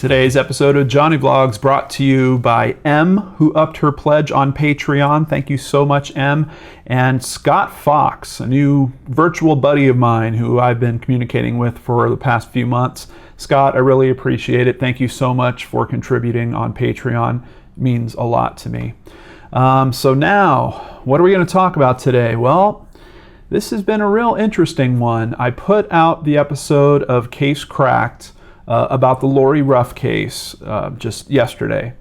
Today's episode of Johnny Vlogs brought to you by M, who upped her pledge on Patreon. Thank you so much, M. And Scott Fox, a new virtual buddy of mine who I've been communicating with for the past few months. Scott, I really appreciate it. Thank you so much for contributing on Patreon. It means a lot to me. So now, what are we going to talk about today? Well, this has been a real interesting one. I put out the episode of Case Cracked about the Lori Ruff case just yesterday.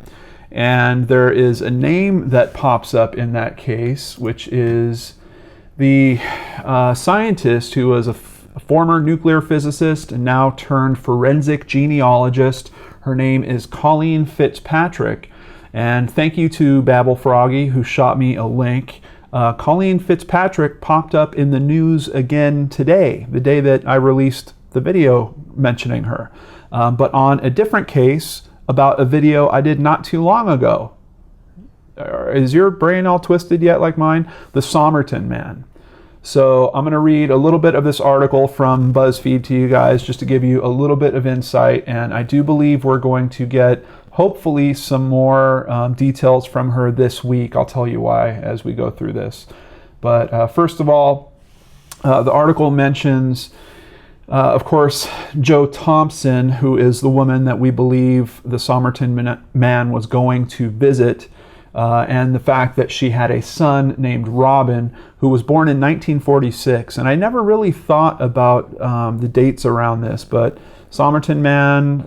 And there is a name that pops up in that case, which is the scientist who was a former nuclear physicist and now turned forensic genealogist. Her name is Colleen Fitzpatrick. And thank you to Babel Froggy, who shot me a link. Colleen Fitzpatrick popped up in the news again today, the day that I released the video mentioning her. But on a different case about a video I did not too long ago. Is your brain all twisted yet like mine? The Somerton Man. So I'm going to read a little bit of this article from Buzzfeed to you guys just to give you a little bit of insight. And I do believe we're going to get hopefully some more details from her this week. I'll tell you why as we go through this. But first of all, the article mentions of course, Jo Thompson, who is the woman that we believe the Somerton Man was going to visit, and the fact that she had a son named Robin, who was born in 1946. And I never really thought about the dates around this, but Somerton Man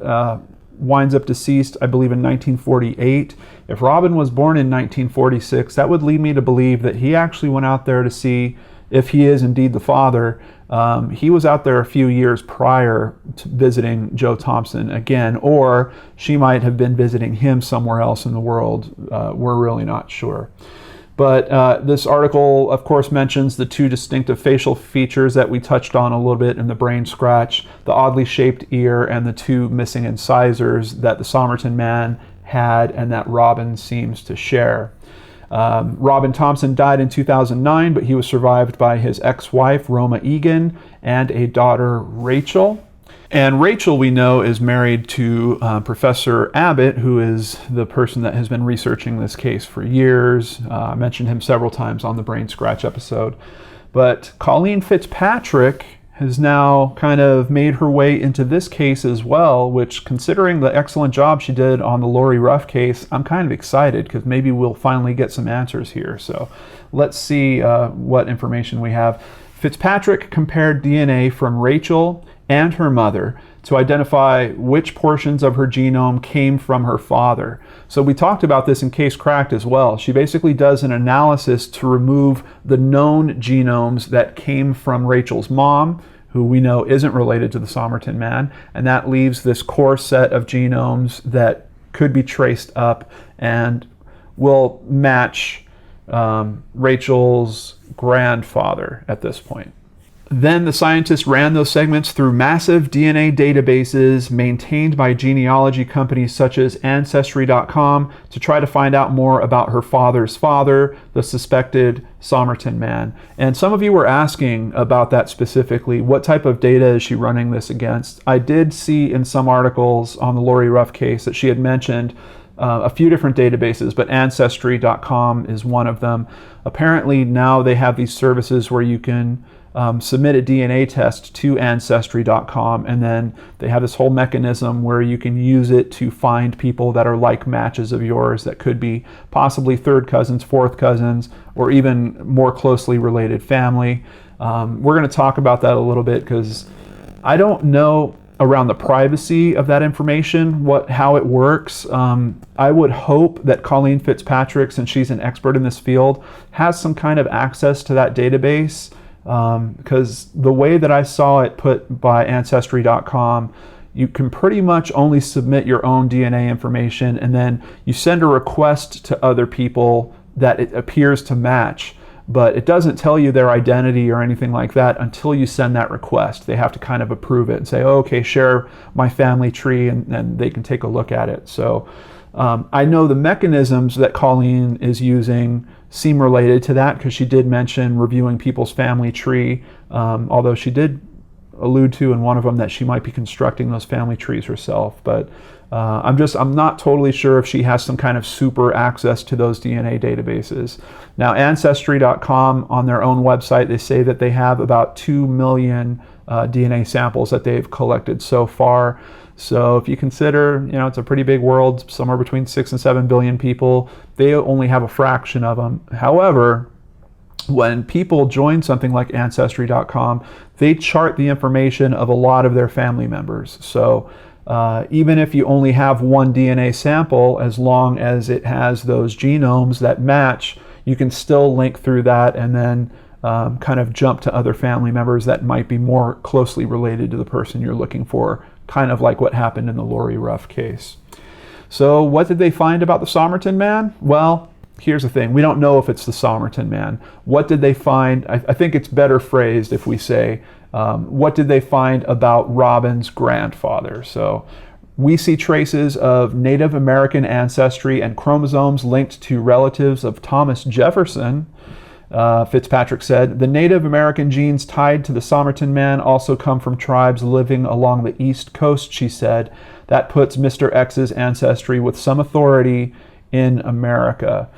winds up deceased, I believe, in 1948. If Robin was born in 1946, that would lead me to believe that he actually went out there to see if he is indeed the father. He was out there a few years prior to visiting Jo Thompson again, or she might have been visiting him somewhere else in the world. We're really not sure. But this article, of course, mentions the two distinctive facial features that we touched on a little bit in the BrainScratch, the oddly shaped ear and the two missing incisors that the Somerton Man had and that Robin seems to share. Robin Thompson died in 2009, but he was survived by his ex-wife, Roma Egan, and a daughter, Rachel. And Rachel, we know, is married to Professor Abbott, who is the person that has been researching this case for years. I mentioned him several times on the BrainScratch episode. But Colleen Fitzpatrick has now kind of made her way into this case as well, which, considering the excellent job she did on the Lori Ruff case, I'm kind of excited because maybe we'll finally get some answers here. So let's see what information we have. Fitzpatrick compared DNA from Rachel and her mother to identify which portions of her genome came from her father. So we talked about this in Case Cracked as well. She basically does an analysis to remove the known genomes that came from Rachel's mom, who we know isn't related to the Somerton Man, and that leaves this core set of genomes that could be traced up and will match Rachel's grandfather at this point. Then the scientists ran those segments through massive DNA databases maintained by genealogy companies such as Ancestry.com to try to find out more about her father's father, the suspected Somerton Man. And some of you were asking about that specifically. What type of data is she running this against? I did see in some articles on the Lori Ruff case that she had mentioned a few different databases, but Ancestry.com is one of them. Apparently now they have these services where you can submit a DNA test to Ancestry.com, and then they have this whole mechanism where you can use it to find people that are like matches of yours that could be possibly third cousins, fourth cousins, or even more closely related family. We're going to talk about that a little bit because I don't know around the privacy of that information, how it works. I would hope that Colleen Fitzpatrick, since she's an expert in this field, has some kind of access to that database. Because the way that I saw it put by Ancestry.com, you can pretty much only submit your own DNA information, and then you send a request to other people that it appears to match, but it doesn't tell you their identity or anything like that until you send that request. They have to kind of approve it and say, oh, okay, share my family tree, and then they can take a look at it. So I know the mechanisms that Colleen is using seem related to that because she did mention reviewing people's family tree, although she did allude to in one of them that she might be constructing those family trees herself, but I'm not totally sure if she has some kind of super access to those DNA databases. Now, Ancestry.com, on their own website, they say that they have about 2 million DNA samples that they've collected so far. So if you consider, it's a pretty big world, somewhere between 6 and 7 billion people, they only have a fraction of them. However, when people join something like Ancestry.com, they chart the information of a lot of their family members. So even if you only have one DNA sample, as long as it has those genomes that match, you can still link through that and then kind of jump to other family members that might be more closely related to the person you're looking for, kind of like what happened in the Lori Ruff case. So what did they find about the Somerton Man? Well, here's the thing. We don't know if it's the Somerton Man. What did they find? I think it's better phrased if we say, what did they find about Robin's grandfather? So we see traces of Native American ancestry and chromosomes linked to relatives of Thomas Jefferson. Fitzpatrick said, the Native American genes tied to the Somerton Man also come from tribes living along the East Coast, she said. That puts Mr. X's ancestry with some authority in America.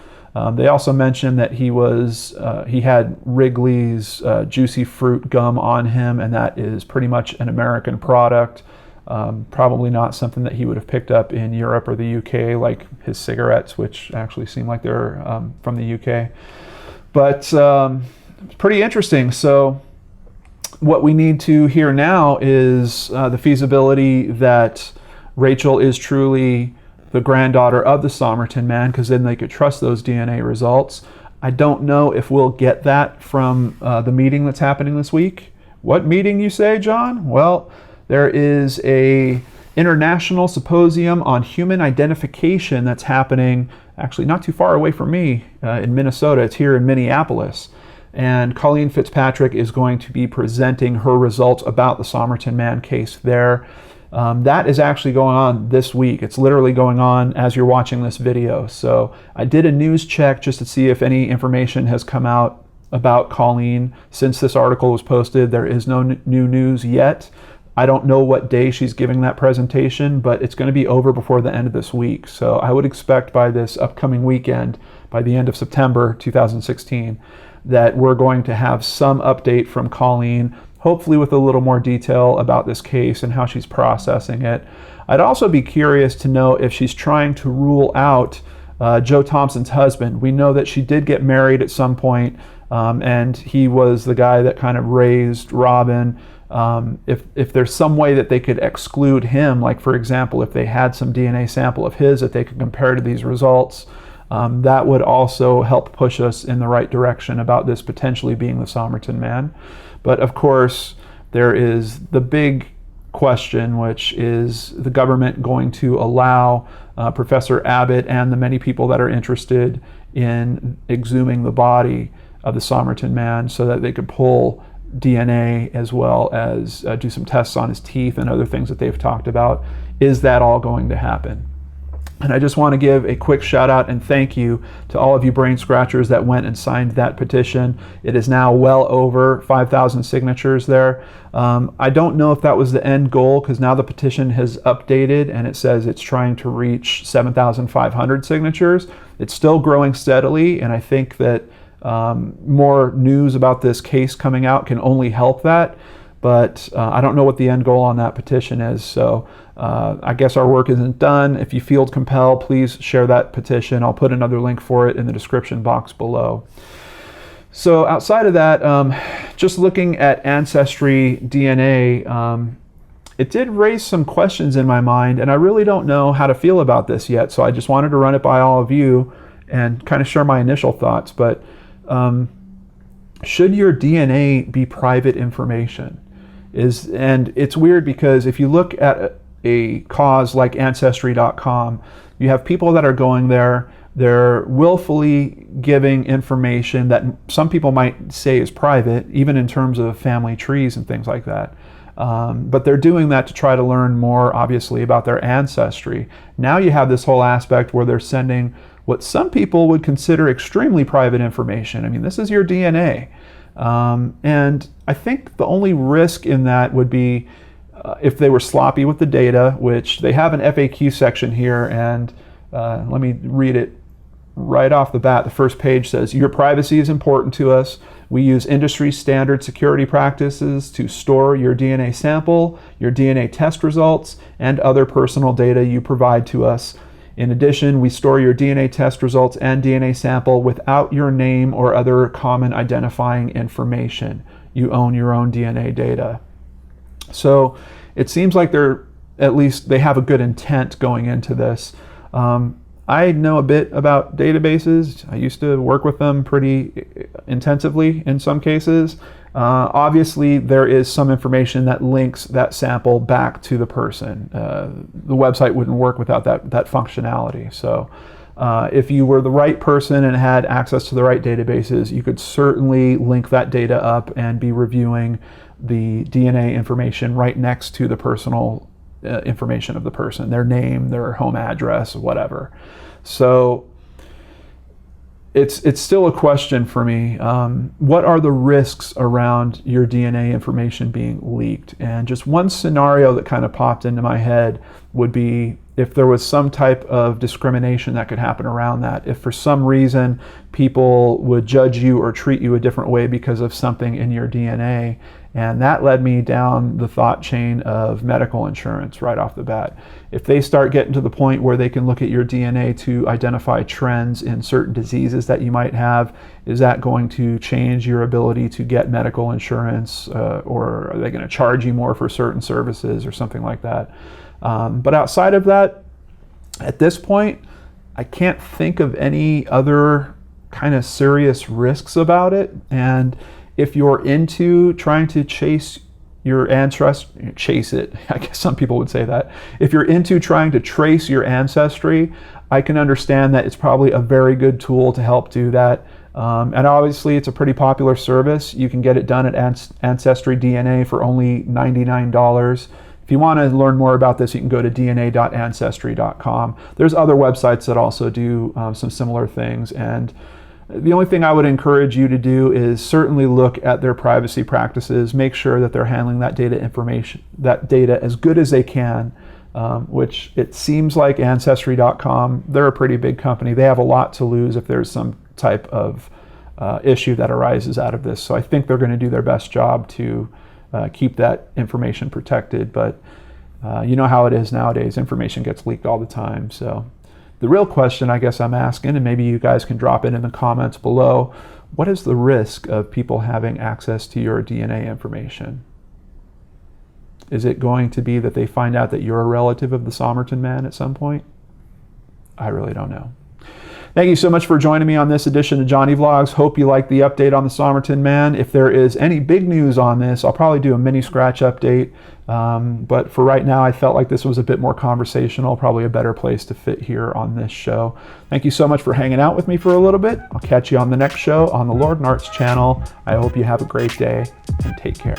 They also mentioned that he had Wrigley's juicy fruit gum on him, and that is pretty much an American product. Probably not something that he would have picked up in Europe or the UK, like his cigarettes, which actually seem like they're from the UK. But it's pretty interesting. So what we need to hear now is the feasibility that Rachel is truly the granddaughter of the Somerton Man, because then they could trust those DNA results. I don't know if we'll get that from the meeting that's happening this week. What meeting, you say, John? Well, there is a international symposium on human identification that's happening actually not too far away from me in Minnesota. It's here in Minneapolis. And Colleen Fitzpatrick is going to be presenting her results about the Somerton Man case there. That is actually going on this week. It's literally going on as you're watching this video. So I did a news check just to see if any information has come out about Colleen since this article was posted. There is no new news yet. I don't know what day she's giving that presentation, but it's going to be over before the end of this week. So I would expect by this upcoming weekend, by the end of September 2016, that we're going to have some update from Colleen, hopefully with a little more detail about this case and how she's processing it. I'd also be curious to know if she's trying to rule out Joe Thompson's husband. We know that she did get married at some point, and he was the guy that kind of raised Robin. If there's some way that they could exclude him, like for example, if they had some DNA sample of his that they could compare to these results, that would also help push us in the right direction about this potentially being the Somerton Man. But of course, there is the big question, which is the government going to allow Professor Abbott and the many people that are interested in exhuming the body of the Somerton Man so that they could pull DNA as well as do some tests on his teeth and other things that they've talked about. Is that all going to happen? And I just want to give a quick shout out and thank you to all of you brain scratchers that went and signed that petition. It is now well over 5,000 signatures there. I don't know if that was the end goal, because now the petition has updated and it says it's trying to reach 7,500 signatures. It's still growing steadily, and I think that more news about this case coming out can only help that. But I don't know what the end goal on that petition is. So I guess our work isn't done. If you feel compelled, please share that petition. I'll put another link for it in the description box below. So outside of that, just looking at Ancestry DNA, it did raise some questions in my mind, and I really don't know how to feel about this yet. So I just wanted to run it by all of you and kind of share my initial thoughts. But should your DNA be private information? And it's weird because if you look at a cause like Ancestry.com, you have people that are going there, they're willfully giving information that some people might say is private, even in terms of family trees and things like that. But they're doing that to try to learn more, obviously, about their ancestry. Now you have this whole aspect where they're sending what some people would consider extremely private information. I mean, this is your DNA. And I think the only risk in that would be if they were sloppy with the data, which they have an FAQ section here, and let me read it right off the bat. The first page says, "Your privacy is important to us. We use industry standard security practices to store your DNA sample, your DNA test results, and other personal data you provide to us. In addition, we store your DNA test results and DNA sample without your name or other common identifying information. You own your own DNA data." So it seems like they have a good intent going into this. I know a bit about databases. I used to work with them pretty intensively in some cases. Obviously, there is some information that links that sample back to the person. The website wouldn't work without that functionality. So if you were the right person and had access to the right databases, you could certainly link that data up and be reviewing the DNA information right next to the personal information of the person, their name, their home address, whatever. So it's still a question for me. What are the risks around your DNA information being leaked? And just one scenario that kind of popped into my head would be if there was some type of discrimination that could happen around that. If for some reason people would judge you or treat you a different way because of something in your DNA. And that led me down the thought chain of medical insurance right off the bat. If they start getting to the point where they can look at your DNA to identify trends in certain diseases that you might have, is that going to change your ability to get medical insurance, or are they going to charge you more for certain services or something like that? But outside of that, at this point, I can't think of any other kind of serious risks about it. And if you're into trying to chase your ancestry, chase it, I guess some people would say that. If you're into trying to trace your ancestry, I can understand that it's probably a very good tool to help do that. And obviously it's a pretty popular service. You can get it done at Ancestry DNA for only $99. If you want to learn more about this, you can go to dna.ancestry.com. There's other websites that also do some similar things. And the only thing I would encourage you to do is certainly look at their privacy practices, make sure that they're handling that data as good as they can, which it seems like Ancestry.com, they're a pretty big company. They have a lot to lose if there's some type of issue that arises out of this. So I think they're going to do their best job to keep that information protected. But you know how it is nowadays. Information gets leaked all the time. So the real question I guess I'm asking, and maybe you guys can drop it in the comments below, what is the risk of people having access to your DNA information? Is it going to be that they find out that you're a relative of the Somerton Man at some point? I really don't know. Thank you so much for joining me on this edition of Johnny Vlogs. Hope you liked the update on the Somerton Man. If there is any big news on this, I'll probably do a mini scratch update. But for right now, I felt like this was a bit more conversational, probably a better place to fit here on this show. Thank you so much for hanging out with me for a little bit. I'll catch you on the next show on the Lord and Arts channel. I hope you have a great day and take care.